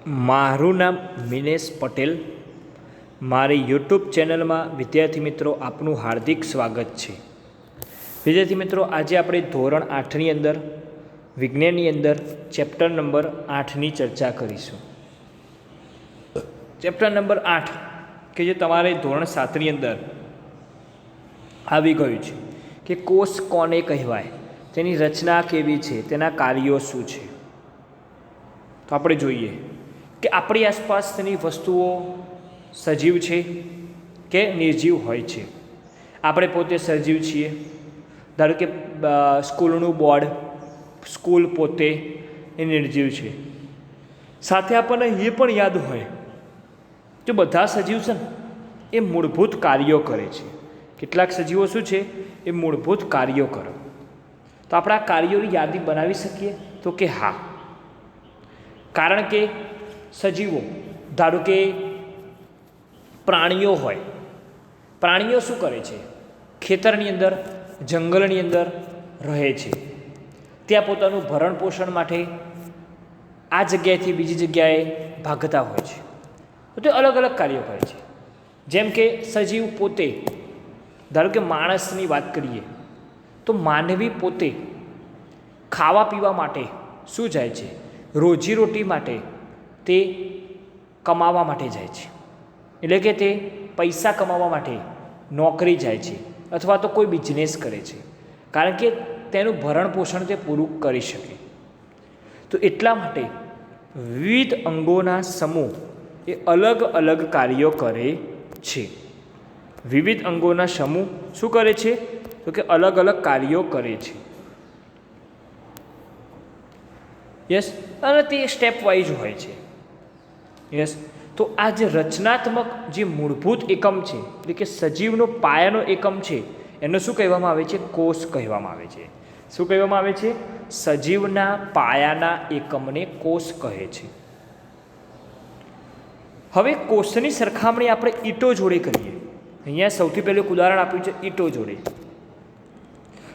મારું નામ મિનેશ પટેલ. મારી યુટ્યુબ ચેનલમાં વિદ્યાર્થી મિત્રો આપનું હાર્દિક સ્વાગત છે. વિદ્યાર્થી મિત્રો, આજે આપણે ધોરણ 8ની અંદર વિજ્ઞાનની અંદર ચેપ્ટર નંબર 8ની ચર્ચા કરીશું. ચેપ્ટર નંબર 8 કે જે તમારે ધોરણ 7ની અંદર આવી ગયું છે કે કોષ કોને કહેવાય, તેની રચના કેવી છે, તેના કાર્યો શું છે. તો આપણે જોઈએ કે આપણી આસપાસની વસ્તુઓ સજીવ છે કે નિર્જીવ હોય છે. આપણે પોતે સજીવ છીએ. ધારો કે સ્કૂલનું બોર્ડ, સ્કૂલ પોતે એ નિર્જીવ છે. સાથે આપણને એ પણ યાદ હોય કે બધા સજીવ છે ને એ મૂળભૂત કાર્યો કરે છે. કેટલાક સજીવો શું છે, એ મૂળભૂત કાર્યો કરે. તો આપણે આ કાર્યોની યાદી બનાવી શકીએ? તો કે હા. કારણ કે સજીવો, ધારો કે પ્રાણીઓ હોય, પ્રાણીઓ શું કરે છે? ખેતરની અંદર, જંગલની અંદર રહે છે. ત્યાં પોતાનું ભરણ પોષણ માટે આ જગ્યાએથી બીજી જગ્યાએ ભાગતા હોય છે. તો તે અલગ અલગ કાર્યો કરે છે. જેમ કે સજીવ પોતે, ધારો કે માણસની વાત કરીએ તો માનવી પોતે ખાવા પીવા માટે શું જાય છે? રોજીરોટી માટે તે કમાવા માટે જાય છે. એટલે કે તે પૈસા કમાવા માટે નોકરી જાય છે અથવા તો કોઈ બિઝનેસ કરે છે, કારણ કે તેનું ભરણ પોષણ તે પૂરું કરી શકે. તો એટલા માટે વિવિધ અંગોના સમૂહ એ અલગ અલગ કાર્યો કરે છે. વિવિધ અંગોના સમૂહ શું કરે છે? તો કે અલગ અલગ કાર્યો કરે છે. યસ, અને તે સ્ટેપ વાઇઝ હોય છે. યસ, તો આ જે રચનાત્મક જે મૂળભૂત એકમ છે, એટલે કે સજીવનો પાયાનો એકમ છે, એને શું કહેવામાં આવે છે? કોષ કહેવામાં આવે છે. શું કહેવામાં આવે છે? સજીવના પાયાના એકમને કોષ કહે છે. હવે કોષની સરખામણી આપણે ઈંટો જોડે કરીએ. અહીંયા સૌથી પહેલું ઉદાહરણ આપ્યું છે ઈંટો જોડે.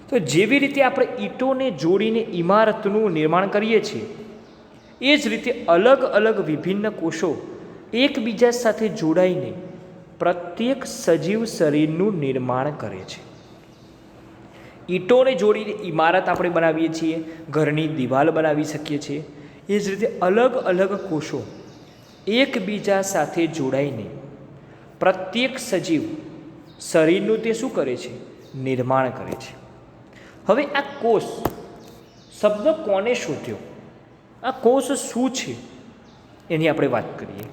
તો જેવી રીતે આપણે ઈંટોને જોડીને ઇમારતનું નિર્માણ કરીએ છીએ, એ જ રીતે અલગ અલગ વિભિન્ન કોષો એકબીજા સાથે જોડાઈને પ્રત્યેક સજીવ શરીરનું નિર્માણ કરે છે. ઈંટોને જોડીને ઇમારત આપણે બનાવીએ છીએ, ઘરની દિવાલ બનાવી શકીએ છીએ. એ જ રીતે અલગ અલગ કોષો એકબીજા સાથે જોડાઈને પ્રત્યેક સજીવ શરીરનું તે શું કરે છે? નિર્માણ કરે છે. હવે આ કોષ શબ્દ કોને શોધ્યો? આ કોષ શું છે એની આપણે વાત કરીએ.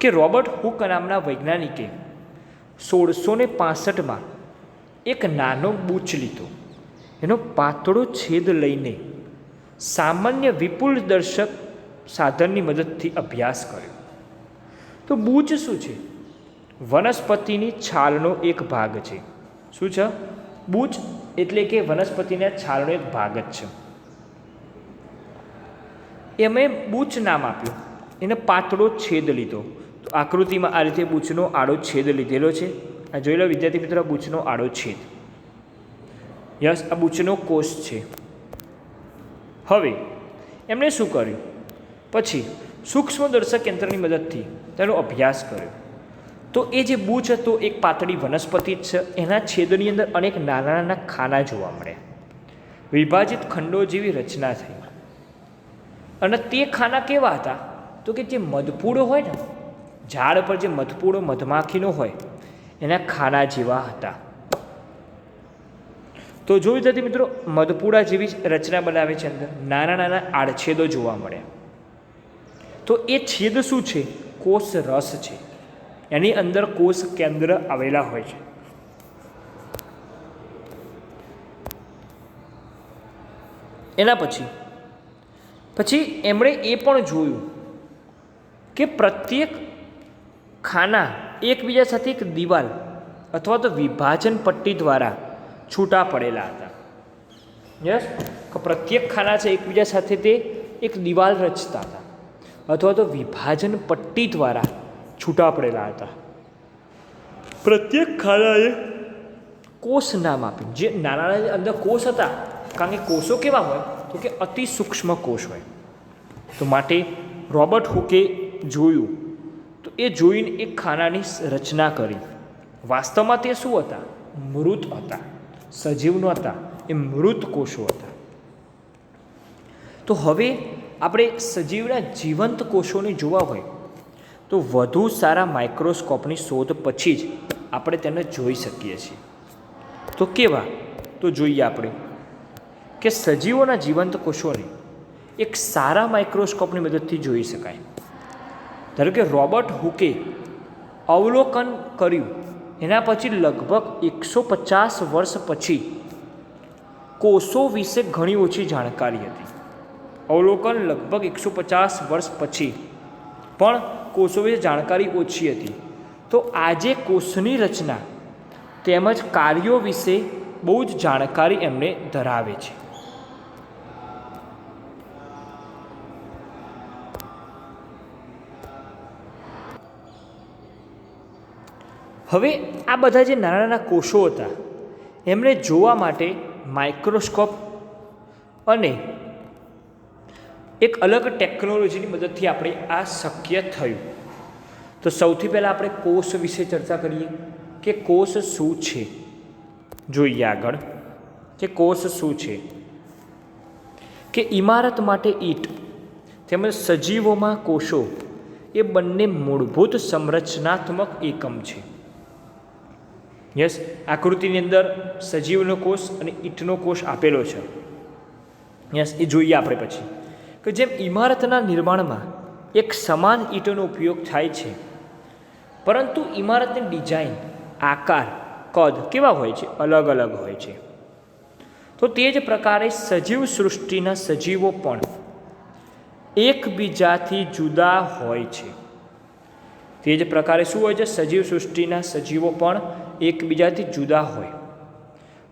કે રોબર્ટ હુક નામના વૈજ્ઞાનિકે 1665માં એક નાનો બૂચ લીધો, એનો પાતળો છેદ લઈને સામાન્ય વિપુલ દર્શક સાધનની મદદથી અભ્યાસ કર્યો. તો બૂચ શું છે? વનસ્પતિની છાલનો એક ભાગ છે. શું છે? બૂચ એટલે કે વનસ્પતિના છાલનો એક ભાગ જ છે. એમણે બૂચ નામ આપ્યું, એને પાતળો છેદ લીધો. તો આકૃતિમાં આ રીતે બૂચનો આડો છેદ લીધેલો છે. આ જોઈ લો વિદ્યાર્થી મિત્રો, બૂચનો આડો છેદ. યસ, આ બૂચનો કોષ છે. હવે એમણે શું કર્યું? પછી સૂક્ષ્મદર્શક યંત્રની મદદથી તેનો અભ્યાસ કર્યો. તો એ જે બૂચ હતો એક પાતળી વનસ્પતિ જ છે. એના છેદની અંદર અનેક નાના નાના ખાના જોવા મળ્યા. વિભાજિત ખંડો જેવી રચના થઈ. અને તે ખાના કેવા હતા? તો કે જે મધપૂડો હોય ને, ઝાડ પર જે મધપૂડો મધમાખીનો હોય, એના ખાના જેવા હતા. તો જોયું વિદ્યાર્થી મિત્રો, મધપૂડા જેવી રચના બનાવે છે. અંદર નાના નાના આડછેદો જોવા મળ્યા. તો એ છેદ શું છે? કોષ રસ છે. એની અંદર કોષ કેન્દ્ર આવેલા હોય છે. એના પછી એમણે એ પણ જોયું કે પ્રત્યેક ખાના એકબીજા સાથે એક દિવાલ અથવા તો વિભાજન પટ્ટી દ્વારા છૂટા પડેલા હતા. યસ, પ્રત્યેક ખાના છે એકબીજા સાથે તે એક દિવાલ રચતા હતા અથવા તો વિભાજન પટ્ટી દ્વારા છૂટા પડેલા હતા. પ્રત્યેક ખાનાએ કોષ નામ આપ્યું. જે નાના અંદર કોષ હતા, કારણ કે કોષો કેવા હોય? તો કે અતિ સૂક્ષ્મ કોષ હોય. તો માટે રોબર્ટ હુકે જોયું, તો એ જોઈને એક ખાનાની રચના કરી. વાસ્તવમાં તે શું હતા? મૃત હતા, સજીવ નહોતા, એ મૃત કોષો હતા. તો હવે આપણે સજીવના જીવંત કોષોને જોવા હોય તો વધુ સારા માઇક્રોસ્કોપની શોધ પછી જ આપણે તેને જોઈ શકીએ છીએ. તો કેવા? તો જોઈએ આપણે કે સજીવોના જીવંત કોષોને એક સારા માઇક્રોસ્કોપની મદદથી જોઈ શકાય. ધારો કે રોબર્ટ હુકે અવલોકન કર્યું, એના પછી લગભગ 150 વર્ષ પછી કોષો વિશે ઘણી ઓછી જાણકારી હતી. અવલોકન લગભગ 150 વર્ષ પછી પણ કોષો વિશે જાણકારી ઓછી હતી. તો આજે કોષની રચના તેમજ કાર્યો વિશે બહુ જ જાણકારી એમને ધરાવે છે. હવે આ બધા જે નાના નાના કોષો હતા એમને જોવા માટે માઇક્રોસ્કોપ અને એક અલગ ટેકનોલોજીની મદદથી આપણે આ શક્ય થયું. તો સૌથી પહેલાં આપણે કોષ વિશે ચર્ચા કરીએ કે કોષ શું છે. જોઈએ આગળ કે કોષ શું છે. કે ઇમારત માટે ઈંટ તેમજ સજીવોમાં કોષો એ બંને મૂળભૂત સંરચનાત્મક એકમ છે. યસ, આકૃતિની અંદર સજીવનો કોષ અને ઈંટનો કોષ આપેલો છે. યસ, એ જોઈએ આપણે પછી કે જેમ ઇમારતના નિર્માણમાં એક સમાન ઈંટનો ઉપયોગ થાય છે, પરંતુ ઇમારતની ડિઝાઇન, આકાર, કદ કેવા હોય છે? અલગ અલગ હોય છે. તો તે જ પ્રકારે સજીવ સૃષ્ટિના સજીવો પણ એકબીજાથી જુદા હોય છે. તે જ પ્રકારે શું હોય છે? સજીવ સૃષ્ટિના સજીવો પણ એકબીજાથી જુદા હોય,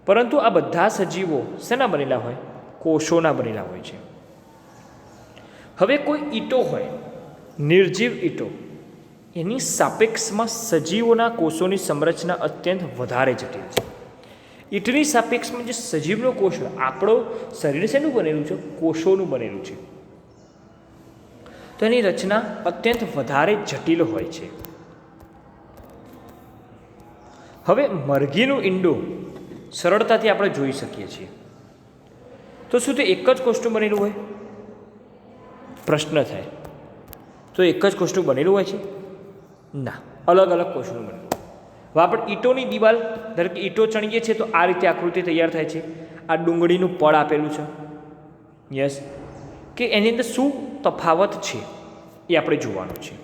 પરંતુ આ બધા સજીવો શેના બનેલા હોય? કોષોના બનેલા હોય છે. હવે કોઈ ઈંટો હોય, નિર્જીવ ઈંટો, એની સાપેક્ષમાં સજીવોના કોષોની સંરચના અત્યંત વધારે જટિલ છે. ઈંટની સાપેક્ષમાં જે સજીવનો કોષ હોય, આપણો શરીર શેનું બનેલું છે? કોષોનું બનેલું છે. તો એની રચના અત્યંત વધારે જટિલ હોય છે. હવે મરઘીનું ઈંડું સરળતાથી આપણે જોઈ શકીએ છીએ. તો શું તે એક જ કોષનું બનેલું હોય? પ્રશ્ન થાય. તો એક જ કોષનું બનેલું હોય છે? ના, અલગ અલગ કોષનું બનેલું. હવે આપણે ઈંટોની દિવાલ, ધારો કે ઈંટો ચણીએ છીએ તો આ રીતે આકૃતિ તૈયાર થાય છે. આ ડુંગળીનું પડ આપેલું છે. યસ, કે એની અંદર શું તફાવત છે એ આપણે જોવાનું છે.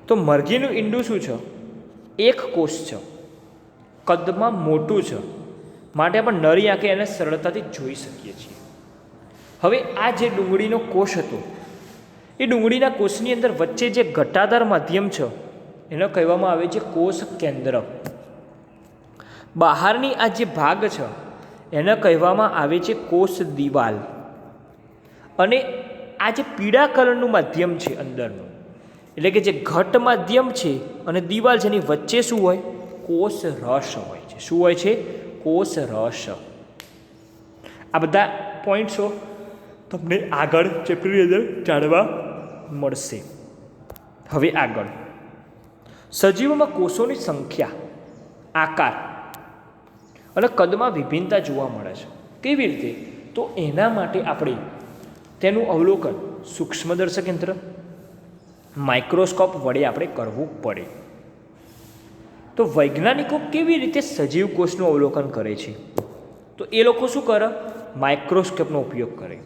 તો મરઘીનું ઈંડું શું છે? એક કોષ છે, કદમાં મોટું છે, માટે આપણે નરી આંખે એને સરળતાથી જોઈ શકીએ છીએ. હવે આ જે ડુંગળીનો કોષ હતો, એ ડુંગળીના કોષની અંદર વચ્ચે જે ઘટાદાર માધ્યમ છે એને કહેવામાં આવે છે કોષ કેન્દ્ર. બહારની આ જે ભાગ છે એને કહેવામાં આવે છે કોષ દિવાલ. અને આ જે પીળા કલરનું માધ્યમ છે અંદરનું, એટલે કે જે ઘટ માધ્યમ છે અને દિવાલ છે, એની વચ્ચે શું હોય? કોષ રસ હોય છે. શું હોય છે? કોષ રસ. આ બધા પોઈન્ટ્સો તમને આગળ ચેપ્ટરની અંદર જાણવા મળશે. હવે આગળ સજીવોમાં કોષોની સંખ્યા, આકાર અને કદમાં વિભિન્નતા જોવા મળે છે. કેવી રીતે? તો એના માટે આપણે તેનું અવલોકન સૂક્ષ્મદર્શક યંત્ર, માઇક્રોસ્કોપ વડે આપણે કરવું પડે. તો વૈજ્ઞાનિકો કેવી રીતે સજીવ કોષનું અવલોકન કરે છે? તો એ લોકો શું કરે? માઇક્રોસ્કોપનો ઉપયોગ કરે.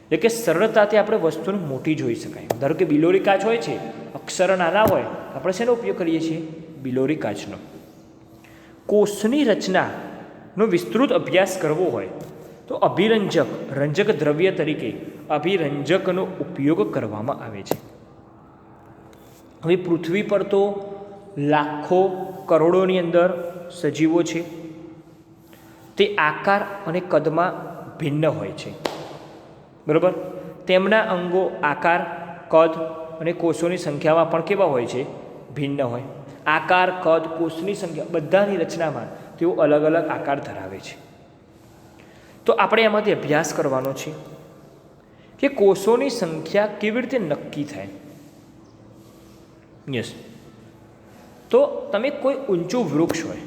એટલે કે સરળતાથી આપણે વસ્તુને મોટી જોઈ શકાય. ધારો કે બિલોરી કાચ હોય છે, અક્ષર નાના હોય, આપણે શેનો ઉપયોગ કરીએ છીએ? બિલોરી કાચનો. કોષની રચનાનો વિસ્તૃત અભ્યાસ કરવો હોય તો અભિરંજક, રંજક દ્રવ્ય તરીકે અભિરંજકનો ઉપયોગ કરવામાં આવે છે. હવે પૃથ્વી પર તો લાખો કરોડોની અંદર સજીવો છે. તે આકાર અને કદમાં ભિન્ન હોય છે. બરાબર? તેમના અંગો, આકાર, કદ અને કોષોની સંખ્યામાં પણ કેવા હોય છે? ભિન્ન હોય. આકાર, કદ, કોષની સંખ્યા બધાની રચનામાં તેઓ અલગ અલગ આકાર ધરાવે છે. તો આપણે એમાંથી અભ્યાસ કરવાનો છે. કે કોષોની સંખ્યા કેવી રીતે નક્કી થાય? યસ, તો તમે કોઈ ઊંચું વૃક્ષ હોય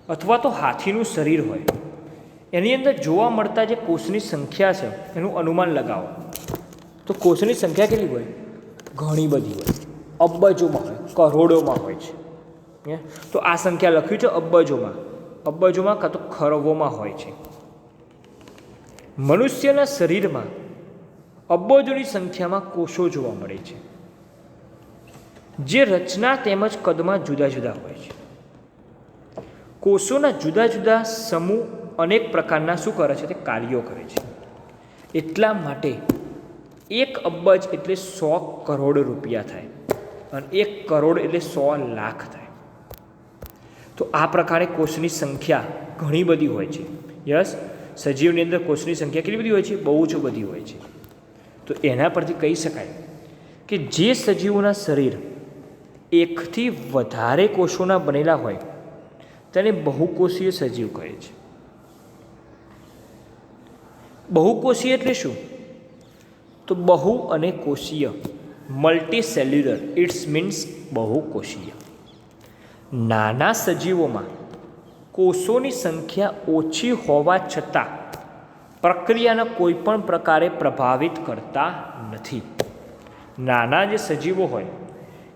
અથવા તો હાથીનું શરીર હોય, એની અંદર જોવા મળતા જે કોષની સંખ્યા છે એનું અનુમાન લગાવો. તો કોષની સંખ્યા કેટલી હોય? ઘણી બધી હોય, અબજોમાં હોય, કરોડોમાં હોય છે. તો આ સંખ્યા લખ્યું છે અબજોમાં કાં તો ખરબોમાં હોય છે. મનુષ્યના શરીરમાં અબજોની સંખ્યામાં કોષો જોવા મળે છે, જે રચના તેમજ કદમાં જુદા જુદા હોય છે. કોષોના જુદા જુદા સમૂહ અનેક પ્રકારના શું કરે છે? તે કાર્યો કરે છે. એટલા માટે 1 અબજ એટલે 100 કરોડ રૂપિયા થાય અને 1 કરોડ એટલે 100 લાખ થાય. તો આ પ્રકારે કોષની સંખ્યા ઘણી બધી હોય છે. યસ, સજીવની અંદર કોષની સંખ્યા કેટલી બધી હોય છે? બહુ જ બધી હોય છે. તો એના પરથી કહી શકાય કે જે સજીવોના શરીર 1થી વધારે કોષોના બનેલા હોય તેને બહુકોષીય સજીવ કહે છે. બહુકોષીય એટલે શું? તો બહુ અને કોષીય, મલ્ટી સેલ્યુલર, ઇટ્સ મીન્સ બહુકોષીય. નાના સજીવોમાં કોષોની સંખ્યા ઓછી હોવા છતાં પ્રક્રિયાને કોઈ પણ પ્રકારે પ્રભાવિત કરતા નથી. નાના જે સજીવો હોય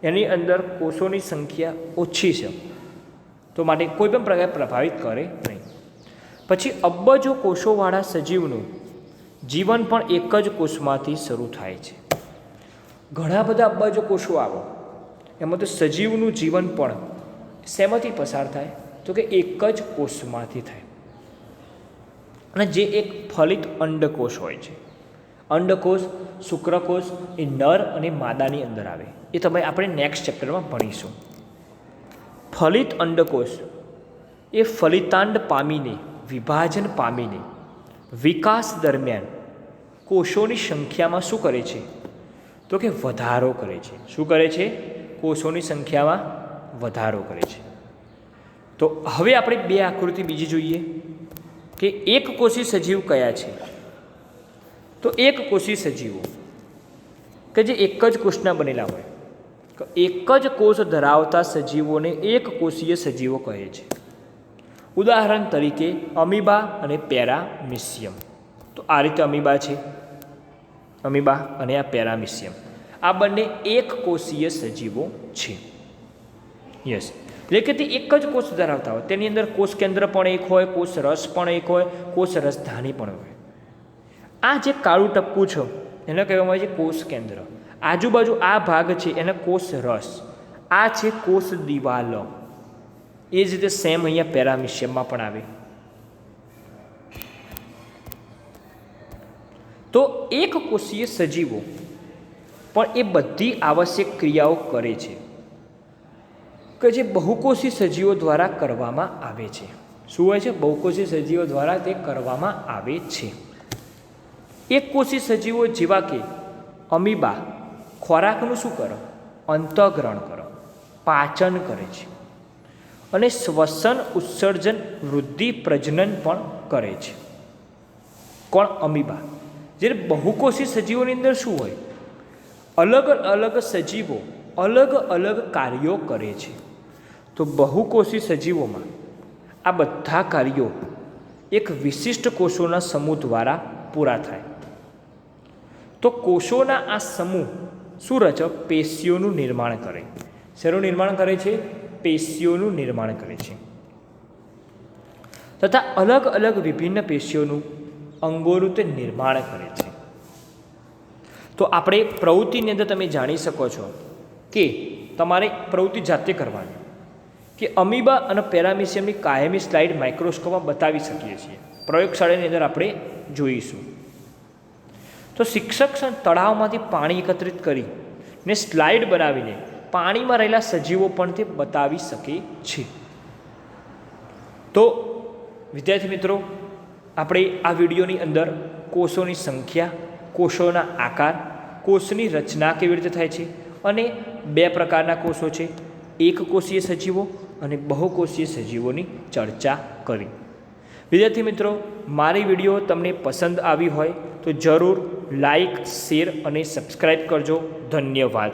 એની અંદર કોષોની સંખ્યા ઓછી છે, તો માટે કોઈ પણ પ્રકારે પ્રભાવિત કરે નહીં. પછી અબજો કોષોવાળા સજીવનું જીવન પણ એક જ કોષમાંથી શરૂ થાય છે. ઘણા બધા અબજો કોષો આવે, એમાં તો સજીવનું જીવન પણ શેમાંથી પસાર થાય? તો કે એક જ કોષમાંથી થાય. અને જે એક ફલિત અંડકોષ હોય છે, અંડકોષ, શુક્રકોષ એ નર અને માદાની અંદર આવે. એ આપણે નેક્સ્ટ ચેપ્ટરમાં ભણીશું. ફલિત અંડકોષ એ ફલિતાંડ પામીને, વિભાજન પામીને વિકાસ દરમિયાન કોષોની સંખ્યામાં શું કરે છે? તો કે વધારો કરે છે. શું કરે છે? કોષોની સંખ્યામાં વધારો કરે છે. તો હવે આપણે 2 આકૃતિ બીજી જોઈએ કે એક કોષી સજીવ કયા છે? તો એક કોષી સજીવો કે જે એક જ કોષના બનેલા હોય, એક જ કોષ ધરાવતા સજીવોને એક કોષીય સજીવો કહે છે. ઉદાહરણ તરીકે અમીબા અને પેરામિશિયમ. તો આ રીતે અમીબા છે, અમીબા અને આ પેરામિશિયમ, આ બંને એક કોષીય સજીવો છે. યસ, એટલે કે તે એક જ કોષ ધરાવતા હોય, તેની અંદર કોષ કેન્દ્ર પણ એક હોય, કોષ રસ પણ એક હોય, કોષ રસધાની પણ હોય. આ જે કાળું ટપકું છે એને કહેવામાં આવે છે કોષ કેન્દ્ર. આજુબાજુ આ ભાગ છે એને કોષ રસ, આ છે કોષ દિવાલો. એ જ રીતે સેમ અહીંયા પેરામિશિયમમાં પણ આવે. તો એક કોષીય સજીવો પણ એ બધી આવશ્યક ક્રિયાઓ કરે છે કે જે બહુકોષી સજીવો દ્વારા કરવામાં આવે છે. શું હોય છે? બહુકોષી સજીવો દ્વારા તે કરવામાં આવે છે. એક કોષી સજીવો જેવા કે અમીબા ખોરાકનું શું કરે? અંતઃગ્રહણ કરે, પાચન કરે છે અને શ્વસન, ઉત્સર્જન, વૃદ્ધિ, પ્રજનન પણ કરે છે. કોણ? અમીબા. જ્યારે બહુકોષી સજીવોની અંદર શું હોય? અલગ અલગ સજીવો અલગ અલગ કાર્યો કરે છે. તો બહુકોષી સજીવોમાં આ બધા કાર્યો એક વિશિષ્ટ કોષોના સમૂહ દ્વારા પૂરા થાય. તો કોષોના આ સમૂહ શું રચે? પેશીઓનું નિર્માણ કરે. શેનું નિર્માણ કરે છે? પેશીઓનું નિર્માણ કરે છે. તથા અલગ અલગ વિભિન્ન પેશીઓનું, અંગોનું તે નિર્માણ કરે છે. તો આપણે પ્રવૃત્તિની અંદર તમે જાણી શકો છો કે તમારે પ્રવૃત્તિ જાતે કરવાની, કે અમીબા અને પેરામિશિયમની કાયમી સ્લાઇડ માઇક્રોસ્કોપમાં બતાવી શકીએ છીએ. પ્રયોગશાળાની અંદર આપણે જોઈશું. તો શિક્ષક તળાવમાંથી પાણી એકત્રિત કરી ને સ્લાઇડ બનાવીને પાણીમાં રહેલા સજીવો પણ તે બતાવી શકે છે. તો વિદ્યાર્થી મિત્રો, આપણે આ વિડીયોની અંદર કોષોની સંખ્યા, કોષોના આકાર, કોષની રચના કેવી રીતે થાય છે અને 2 પ્રકારના કોષો છે, એક કોષીય સજીવો અને બહુકોષીય સજીવોની ચર્ચા કરી. વિદ્યાર્થી મિત્રો, મારી વિડીયો તમને પસંદ આવી હોય તો જરૂર લાઈક શેર અને સબસ્ક્રાઈબ કરજો. ધન્યવાદ.